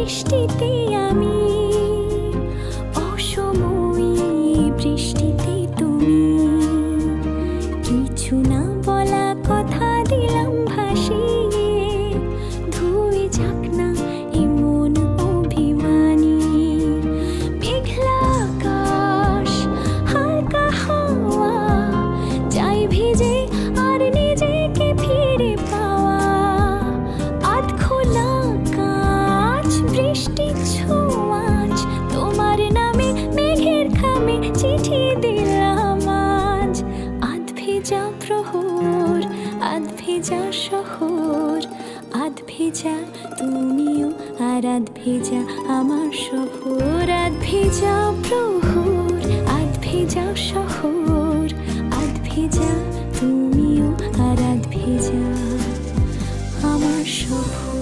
বৃষ্টিতে আমি, অসময়ে বৃষ্টিতে তুমি, কিছু না বলা কথা দিলাম ভাসিয়ে, ধুয়ে যাক না এমন অভিমানী। মেঘলা আকাশ, হালকা হাওয়া, চাই ভিজে আর নিজেকে ফিরে পাওয়া। আধ খোলা কাঁচ, বৃষ্টির ছোঁয়াচ, তোমার নামে মেঘের খামে চিঠি দিলাম আজ। আধ ভেজা প্রহর, আধ ভেজা শহর, আধ ভেজা তুমিও আর আধ ভেজা আমার শহর। আধ ভেজা প্রহর, আধ ভেজা শহর, আধ ভেজা তুমিও আর আধ ভেজা আমার শহর।